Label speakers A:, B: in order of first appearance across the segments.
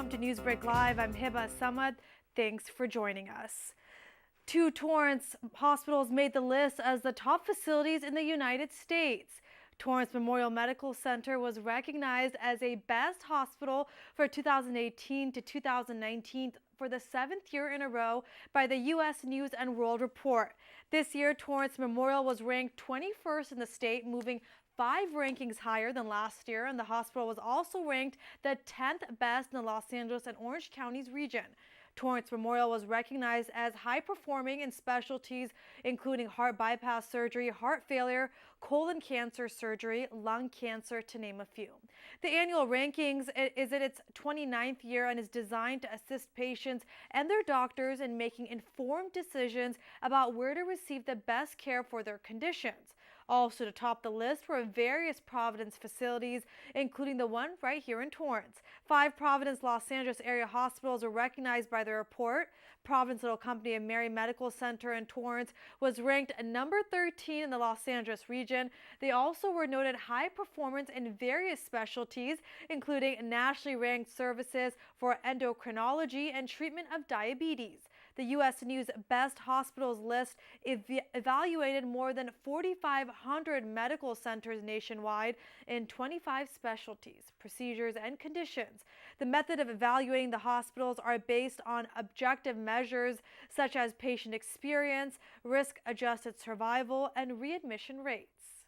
A: Welcome to Newsbreak Live. I'm Hiba Samad. Thanks for joining us. Two Torrance hospitals made the list as the top facilities in the United States. Torrance Memorial Medical Center was recognized as a best hospital for 2018 to 2019 for the 7th year in a row by the U.S. News and World Report. This year, Torrance Memorial was ranked 21st in the state, moving 5 rankings higher than last year, and the hospital was also ranked the 10th best in the Los Angeles and Orange Counties region. Torrance Memorial was recognized as high-performing in specialties including heart bypass surgery, heart failure, colon cancer surgery, lung cancer, to name a few. The annual rankings is in its 29th year and is designed to assist patients and their doctors in making informed decisions about where to receive the best care for their conditions. Also to top the list were various Providence facilities, including the one right here in Torrance. 5 Providence Los Angeles area hospitals were recognized by the report. Providence Little Company of Mary Medical Center in Torrance was ranked number 13 in the Los Angeles region. They also were noted high performance in various specialties, including nationally ranked services for endocrinology and treatment of diabetes. The U.S. News Best Hospitals list evaluated more than 4,500 medical centers nationwide in 25 specialties, procedures, and conditions. The method of evaluating the hospitals are based on objective measures such as patient experience, risk-adjusted survival, and readmission rates.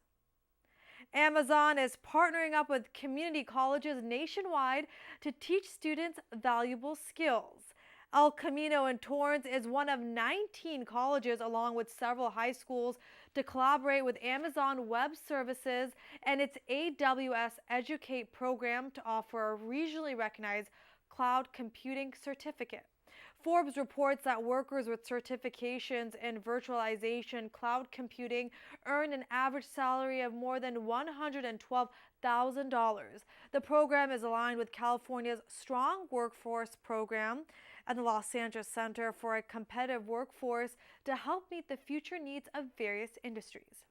A: Amazon is partnering up with community colleges nationwide to teach students valuable skills. El Camino in Torrance is one of 19 colleges, along with several high schools, to collaborate with Amazon Web Services and its AWS Educate program to offer a regionally recognized cloud computing certificate. Forbes reports that workers with certifications in virtualization cloud computing earn an average salary of more than $112,000. The program is aligned with California's Strong Workforce program and the Los Angeles Center for a Competitive Workforce to help meet the future needs of various industries.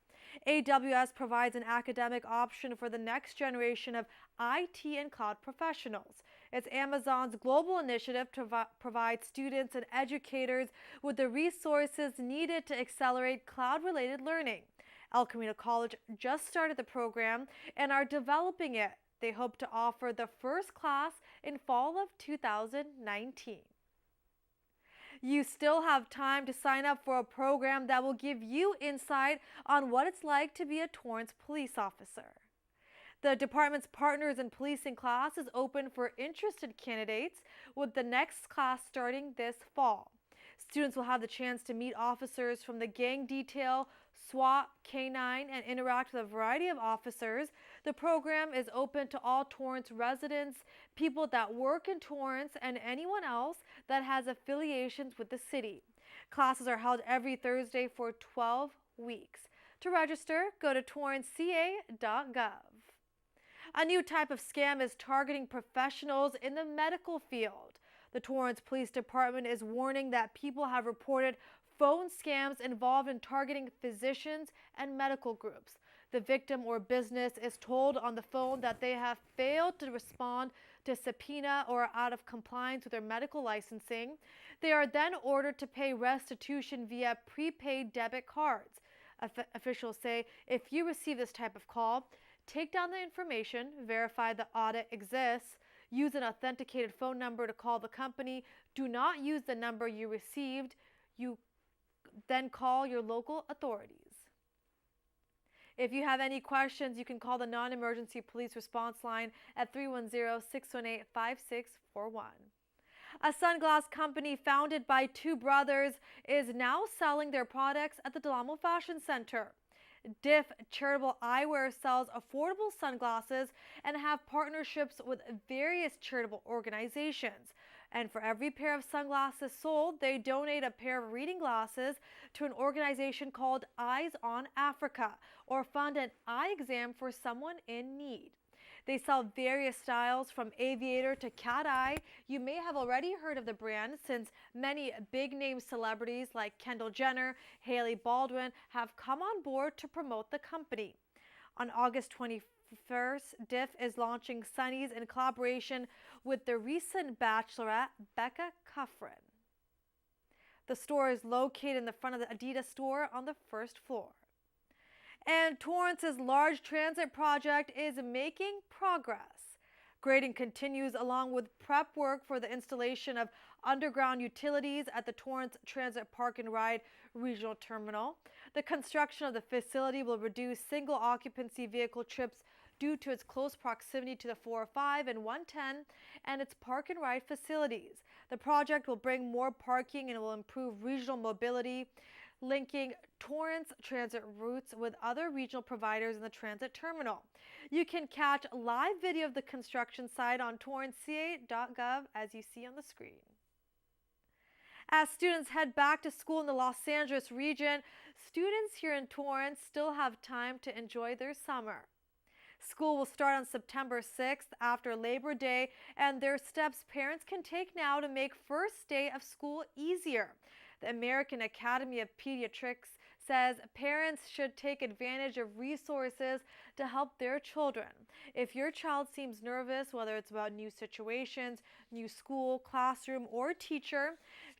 A: AWS provides an academic option for the next generation of IT and cloud professionals. It's Amazon's global initiative to provide students and educators with the resources needed to accelerate cloud-related learning. El Camino College just started the program and are developing it. They hope to offer the first class in fall of 2019. You still have time to sign up for a program that will give you insight on what it's like to be a Torrance police officer. The department's Partners in Policing class is open for interested candidates, with the next class starting this fall. Students will have the chance to meet officers from the gang detail, SWAT, K-9, and interact with a variety of officers. The program is open to all Torrance residents, people that work in Torrance, and anyone else that has affiliations with the city. Classes are held every Thursday for 12 weeks. To register, go to torranceca.gov. A new type of scam is targeting professionals in the medical field. The Torrance Police Department is warning that people have reported phone scams involved in targeting physicians and medical groups. The victim or business is told on the phone that they have failed to respond to subpoena or are out of compliance with their medical licensing. They are then ordered to pay restitution via prepaid debit cards. Officials say if you receive this type of call, take down the information, verify the audit exists, use an authenticated phone number to call the company. Do not use the number you received. You then call your local authorities. If you have any questions, you can call the non-emergency police response line at 310-618-5641. A sunglass company founded by 2 brothers is now selling their products at the Del Amo Fashion Center. Diff Charitable Eyewear sells affordable sunglasses and have partnerships with various charitable organizations. And for every pair of sunglasses sold, they donate a pair of reading glasses to an organization called Eyes on Africa, or fund an eye exam for someone in need. They sell various styles from aviator to cat eye. You may have already heard of the brand since many big-name celebrities like Kendall Jenner, Hailey Baldwin have come on board to promote the company. On August 21st, Diff is launching Sunnies in collaboration with the recent bachelorette, Becca Kufrin. The store is located in the front of the Adidas store on the first floor. And Torrance's large transit project is making progress. Grading continues along with prep work for the installation of underground utilities at the Torrance Transit Park and Ride Regional Terminal. The construction of the facility will reduce single occupancy vehicle trips due to its close proximity to the 405 and 110 and its park and ride facilities. The project will bring more parking and will improve regional mobility, linking Torrance transit routes with other regional providers in the transit terminal. You can catch live video of the construction site on torranceca.gov as you see on the screen. As students head back to school in the Los Angeles region, students here in Torrance still have time to enjoy their summer. School will start on September 6th after Labor Day, and there are steps parents can take now to make first day of school easier. The American Academy of Pediatrics says parents should take advantage of resources to help their children. If your child seems nervous, whether it's about new situations, new school, classroom, or teacher,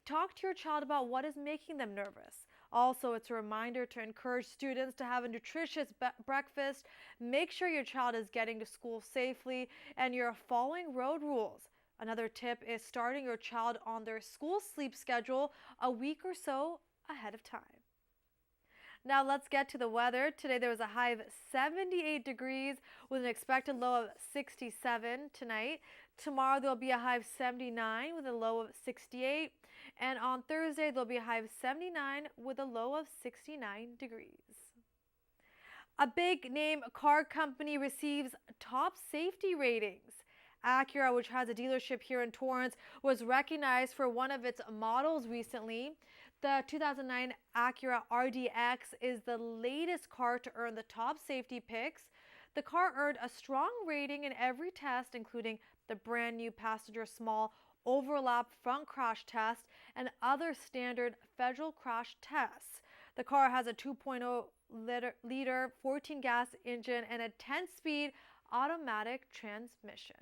A: talk to your child about what is making them nervous. Also, it's a reminder to encourage students to have a nutritious breakfast, make sure your child is getting to school safely, and you're following road rules. Another tip is starting your child on their school sleep schedule a week or so ahead of time. Now let's get to the weather. Today there was a high of 78 degrees with an expected low of 67 tonight. Tomorrow there will be a high of 79 with a low of 68. And on Thursday there will be a high of 79 with a low of 69 degrees. A big name car company receives top safety ratings. Acura, which has a dealership here in Torrance, was recognized for one of its models recently. The 2009 Acura RDX is the latest car to earn the top safety picks. The car earned a strong rating in every test, including the brand new passenger small overlap front crash test and other standard federal crash tests. The car has a 2.0-liter 14-gas engine and a 10-speed automatic transmission.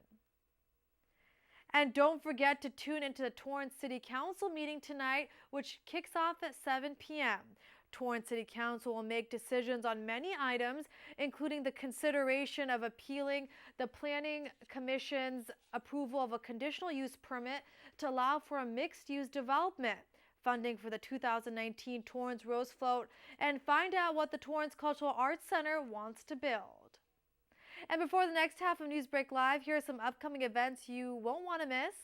A: And don't forget to tune into the Torrance City Council meeting tonight, which kicks off at 7 p.m. Torrance City Council will make decisions on many items, including the consideration of appealing the Planning Commission's approval of a conditional use permit to allow for a mixed-use development, funding for the 2019 Torrance Rose Float, and find out what the Torrance Cultural Arts Center wants to build. And before the next half of Newsbreak Live, here are some upcoming events you won't want to miss.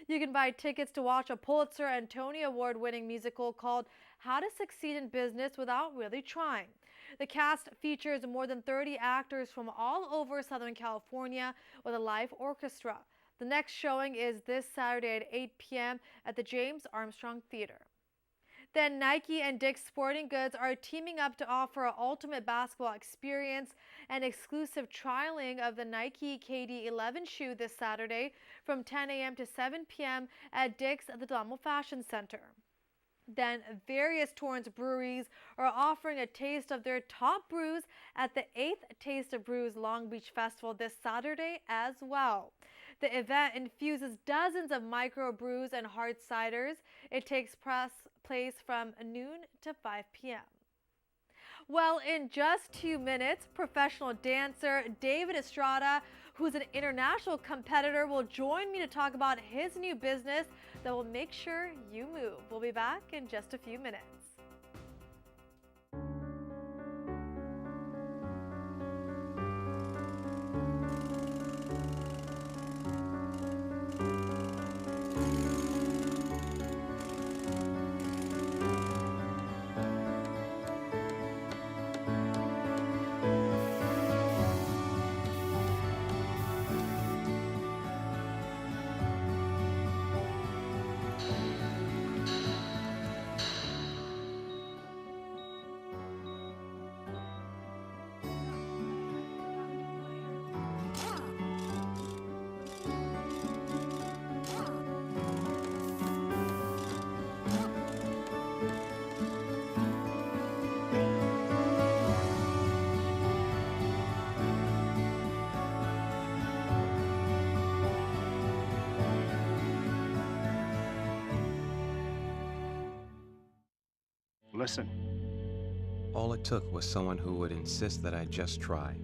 A: You can buy tickets to watch a Pulitzer and Tony Award-winning musical called How to Succeed in Business Without Really Trying. The cast features more than 30 actors from all over Southern California with a live orchestra. The next showing is this Saturday at 8 p.m. at the James Armstrong Theater. Then Nike and Dick's Sporting Goods are teaming up to offer an ultimate basketball experience and exclusive trialing of the Nike KD11 shoe this Saturday from 10 a.m. to 7 p.m. at Dick's at the Del Amo Fashion Center. Then various Torrance breweries are offering a taste of their top brews at the 8th Taste of Brews Long Beach Festival this Saturday as well. The event infuses dozens of microbrews and hard ciders. It takes place from noon to 5 p.m. Well, in just 2 minutes, professional dancer David Estrada, who's an international competitor, will join me to talk about his new business that will make sure you move. We'll be back in just a few minutes.
B: listen.
C: All it took was someone who would insist that I just try.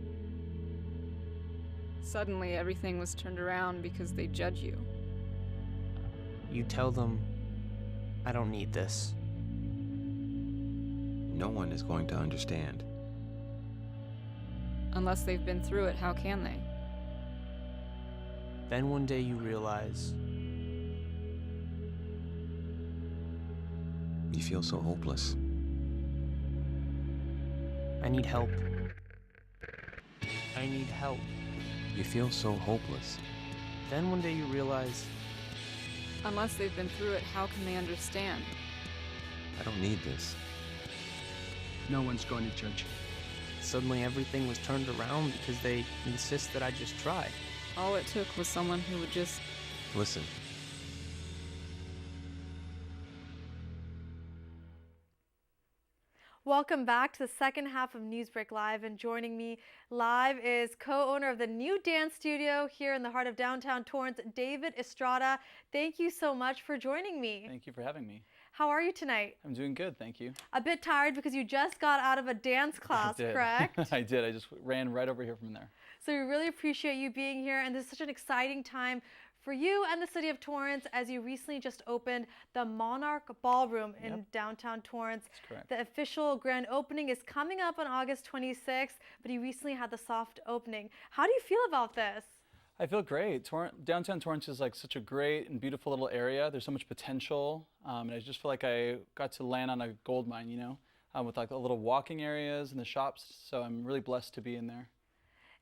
D: Suddenly, everything was turned around because they judge you.
E: You tell them, I don't need this.
C: No one is going to understand.
D: Unless they've been through it, how can they?
E: Then one day you realize,
C: You feel so hopeless.
E: I need help. I need help.
C: You feel so hopeless.
E: Then one day you realize,
D: Unless they've been through it, how can they understand?
C: I don't need this.
B: No one's going to judge you.
E: suddenly everything was turned around because they insist that I just try.
D: All it took was someone who would just...
C: Listen.
A: Welcome back to the second half of Newsbreak Live, and joining me live is co-owner of the new dance studio here in the heart of downtown Torrance, David Estrada. Thank you so much for joining me.
F: Thank you for having me.
A: How are you tonight?
F: I'm doing good, thank you.
A: A bit tired because you just got out of a dance class, correct?
F: I did. I just ran right over here from there.
A: So we really appreciate you being here, and this is such an exciting time for you and the city of Torrance as you recently just opened the Monarch Ballroom in downtown Torrance.
F: That's correct.
A: The official grand opening is coming up on August 26th, but you recently had the soft opening. How do you feel about this?
F: I feel great. Downtown Torrance is like such a great and beautiful little area. There's so much potential, and I just feel like I got to land on a gold mine, you know, with like the little walking areas and the shops. So I'm really blessed to be in there.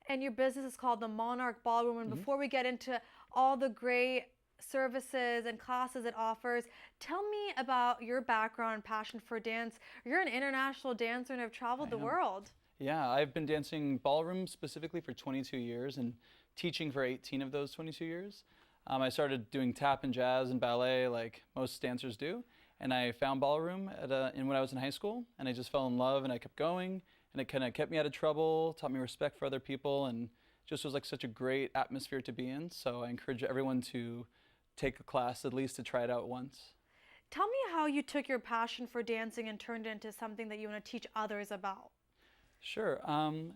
A: And your business is called the Monarch Ballroom. And before we get into all the great services and classes it offers, tell me about your background and passion for dance. You're an international dancer and have traveled the world.
F: Yeah, I've been dancing ballroom specifically for 22 years and teaching for 18 of those 22 years. I started doing tap and jazz and ballet like most dancers do. And I found ballroom when I was in high school, and I just fell in love and I kept going. And it kind of kept me out of trouble, taught me respect for other people, and just was like such a great atmosphere to be in. So I encourage everyone to take a class, at least to try it out once.
A: Tell me how you took your passion for dancing and turned it into something that you want to teach others about.
F: Sure.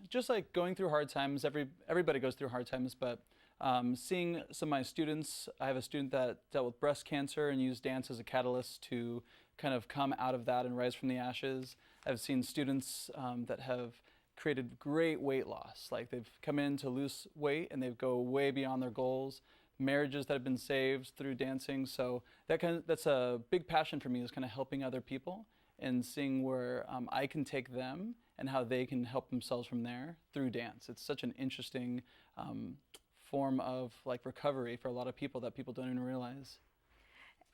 F: Just like going through hard times, everybody goes through hard times, but seeing some of my students, I have a student that dealt with breast cancer and used dance as a catalyst to kind of come out of that and rise from the ashes. I've seen students that have created great weight loss. Like they've come in to lose weight and they go way beyond their goals. Marriages that have been saved through dancing. So that's a big passion for me, is kind of helping other people and seeing where I can take them and how they can help themselves from there through dance. It's such an interesting form of like recovery for a lot of people that people don't even realize.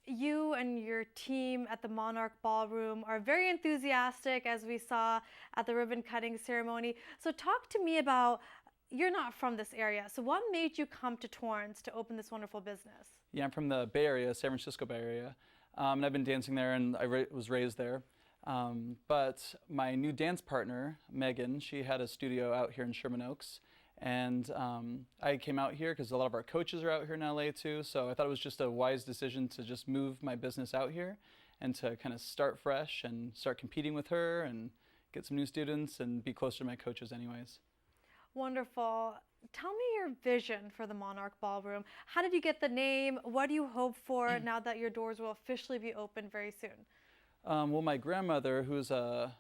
A: You and your team at the Monarch Ballroom are very enthusiastic, as we saw at the ribbon cutting ceremony. So talk to me about, you're not from this area, so what made you come to Torrance to open this wonderful business?
F: Yeah, I'm from the Bay Area, San Francisco Bay Area, and I've been dancing there, and I was raised there. But my new dance partner, Megan, she had a studio out here in Sherman Oaks. And I came out here because a lot of our coaches are out here in LA too. So I thought it was just a wise decision to just move my business out here and to kind of start fresh and start competing with her and get some new students and be closer to my coaches anyways. Wonderful.
A: Tell me your vision for the Monarch Ballroom. How did you get the name? What do you hope for now that your doors will officially be open very soon?
F: Well, my grandmother, who's a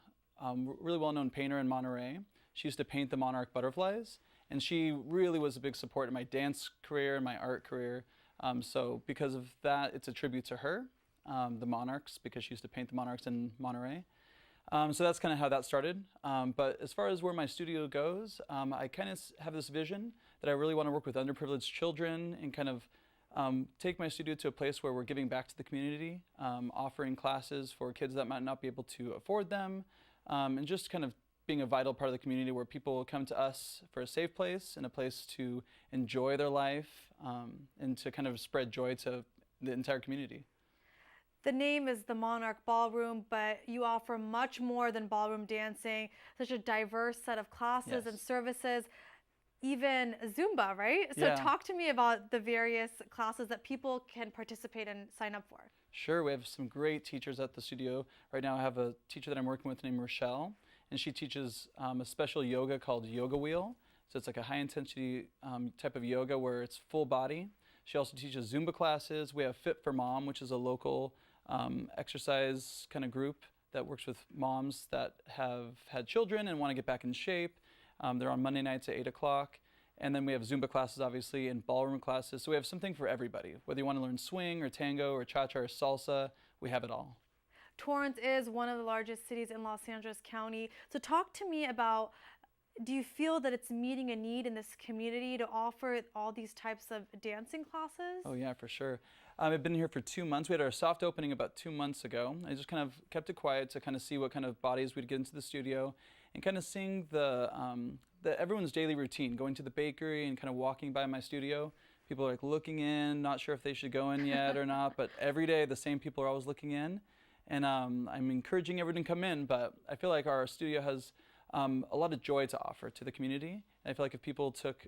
F: really well-known painter in Monterey, she used to paint the monarch butterflies. And she really was a big support in my dance career and my art career. So because of that, it's a tribute to her, the monarchs, because she used to paint the monarchs in Monterey. So that's kind of how that started. But as far as where my studio goes, I kind of have this vision that I really want to work with underprivileged children and kind of take my studio to a place where we're giving back to the community, offering classes for kids that might not be able to afford them, and just kind of being a vital part of the community where people come to us for a safe place and a place to enjoy their life and to kind of spread joy to the entire community.
A: The name is the Monarch Ballroom, but you offer much more than ballroom dancing, such a diverse set of classes and services, even Zumba, right? So talk to me about the various classes that people can participate and sign up for.
F: Sure, we have some great teachers at the studio. Right now I have a teacher that I'm working with named Rochelle, and she teaches a special yoga called Yoga Wheel. So it's like a high intensity type of yoga where it's full body. She also teaches Zumba classes. We have Fit for Mom, which is a local exercise kind of group that works with moms that have had children and want to get back in shape. They're on Monday nights at 8 o'clock. And then we have Zumba classes, obviously, and ballroom classes. So we have something for everybody. Whether you want to learn swing or tango or cha-cha or salsa, we have it all.
A: Torrance is one of the largest cities in Los Angeles County. So talk to me about, do you feel that it's meeting a need in this community to offer all these types of dancing classes?
F: Oh yeah, for sure. I've been here for 2 months. We had our soft opening about 2 months ago. I just kind of kept it quiet to kind of see what kind of bodies we'd get into the studio and kind of seeing everyone's daily routine, going to the bakery and kind of walking by my studio. People are like looking in, not sure if they should go in yet or not, but every day the same people are always looking in. And I'm encouraging everyone to come in, but I feel like our studio has a lot of joy to offer to the community. And I feel like if people took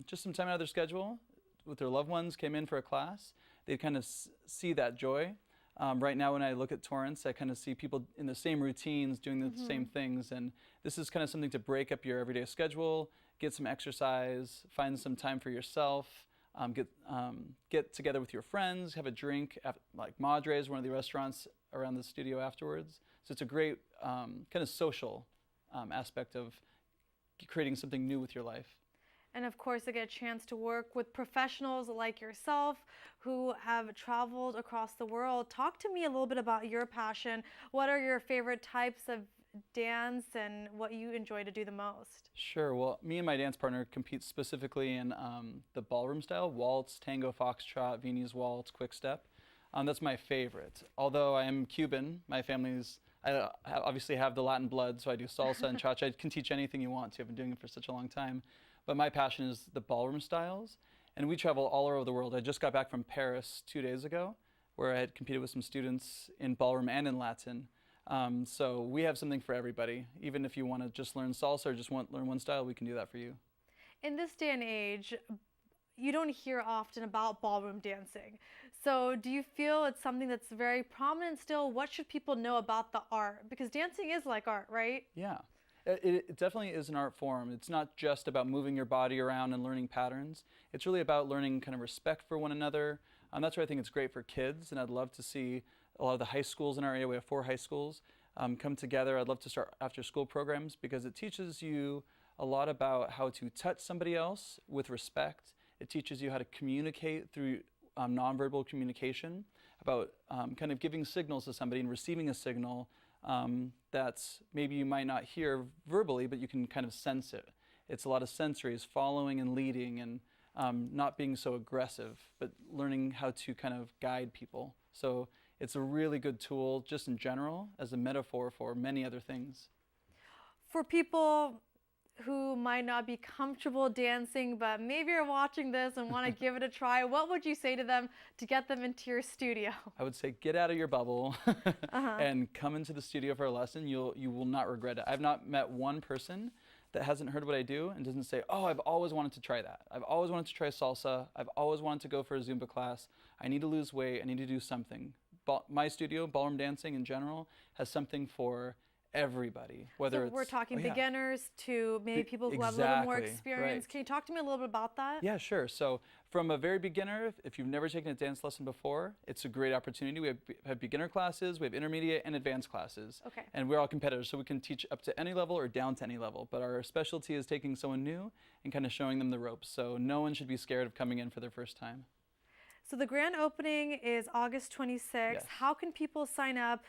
F: just some time out of their schedule with their loved ones, came in for a class, they'd kind of see that joy. Right now when I look at Torrance, I kind of see people in the same routines doing the same things, and this is kind of something to break up your everyday schedule, get some exercise, find some time for yourself, get together with your friends, have a drink, like Madre's, one of the restaurants around the studio afterwards. So it's a great kind of social aspect of creating something new with your life.
A: And of course, I get a chance to work with professionals like yourself who have traveled across the world. Talk to me a little bit about your passion. What are your favorite types of dance and what you enjoy to do the most?
F: Sure. Well, me and my dance partner compete specifically in the ballroom style: waltz, tango, foxtrot, Viennese waltz, quick step. That's my favorite. Although I am Cuban, my family's, I obviously have the Latin blood, so I do salsa and cha-cha. I can teach anything you want to. I've been doing it for such a long time. But my passion is the ballroom styles, and we travel all over the world. I just got back from Paris 2 days ago, where I had competed with some students in ballroom and in Latin. So we have something for everybody. Even if you want to just learn salsa or just learn one style, we can do that for you.
A: In this day and age, you don't hear often about ballroom dancing. So do you feel it's something that's very prominent still? What should people know about the art? Because dancing is like art, right?
F: Yeah. It definitely is an art form. It's not just about moving your body around and learning patterns. It's really about learning kind of respect for one another. That's why I think it's great for kids, and I'd love to see a lot of the high schools in our area, we have 4 high schools, come together. I'd love to start after school programs because it teaches you a lot about how to touch somebody else with respect. It teaches you how to communicate through nonverbal communication, about kind of giving signals to somebody and receiving a signal that's maybe you might not hear verbally, but you can kind of sense it. It's a lot of sensories, following and leading, and not being so aggressive, but learning how to kind of guide people. So it's a really good tool just in general as a metaphor for many other things.
A: For people who might not be comfortable dancing, but maybe you're watching this and want to give it a try, what would you say to them to get them into your studio?
F: I would say get out of your bubble and come into the studio for a lesson. You will not regret it. I've not met one person that hasn't heard what I do and doesn't say, oh, I've always wanted to try that. I've always wanted to try salsa. I've always wanted to go for a Zumba class. I need to lose weight. I need to do something. My studio, ballroom dancing in general, has something for everybody, whether
A: so we're talking beginners to maybe people who have a little more experience. Right. Can you talk to me a little bit about that?
F: Yeah, sure. So from a very beginner, if you've never taken a dance lesson before, it's a great opportunity. We have beginner classes, we have intermediate and advanced classes.
A: Okay.
F: And we're all competitors, so we can teach up to any level or down to any level. But our specialty is taking someone new and kind of showing them the ropes. So no one should be scared of coming in for their first time.
A: So the grand opening is August 26th. Yes. How can people sign up?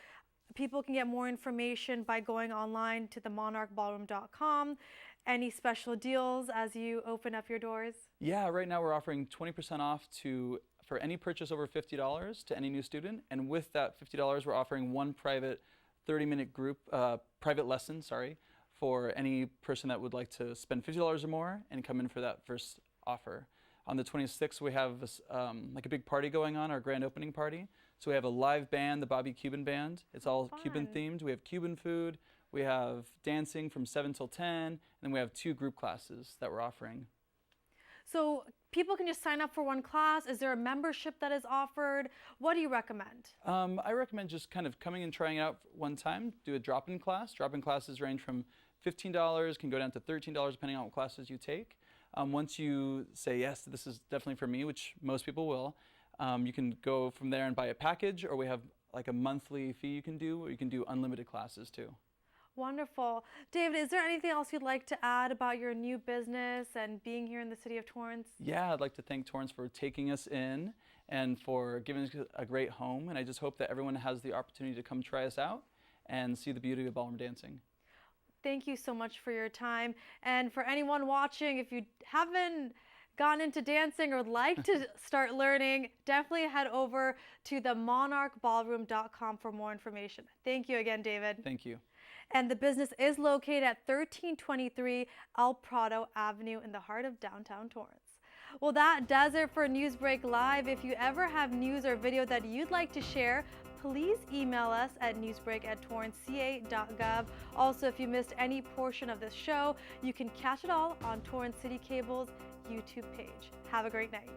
A: People can get more information by going online to themonarchballroom.com. Any special deals as you open up your doors? Yeah, right now we're offering 20% off for any purchase over $50 to any new student. And with that $50, we're offering one private 30-minute group, private lesson, for any person that would like to spend $50 or more and come in for that first offer. On the 26th, we have like a big party going on, our grand opening party. So we have a live band, the Bobby Cuban Band. It's all Cuban themed. We have Cuban food. We have dancing from 7 till 10. And then we have 2 group classes that we're offering. So people can just sign up for one class. Is there a membership that is offered? What do you recommend?
F: I recommend just kind of coming and trying it out one time. Do a drop-in class. Drop-in classes range from $15, can go down to $13 depending on what classes you take. Once you say, yes, this is definitely for me, which most people will, you can go from there and buy a package, or we have like a monthly fee you can do, or you can do unlimited classes too.
A: Wonderful. David, is there anything else you'd like to add about your new business and being here in the city of Torrance?
F: Yeah, I'd like to thank Torrance for taking us in and for giving us a great home. And I just hope that everyone has the opportunity to come try us out and see the beauty of ballroom dancing.
A: Thank you so much for your time. And for anyone watching, if you haven't gone into dancing or would like to start learning, definitely head over to the monarchballroom.com for more information. Thank you again, David.
F: Thank you.
A: And the business is located at 1323 El Prado Avenue in the heart of downtown Torrance. Well, that does it for Newsbreak Live. If you ever have news or video that you'd like to share, please email us at newsbreak@torranceca.gov. Also, if you missed any portion of this show, you can catch it all on Torrance City Cable's YouTube page. Have a great night.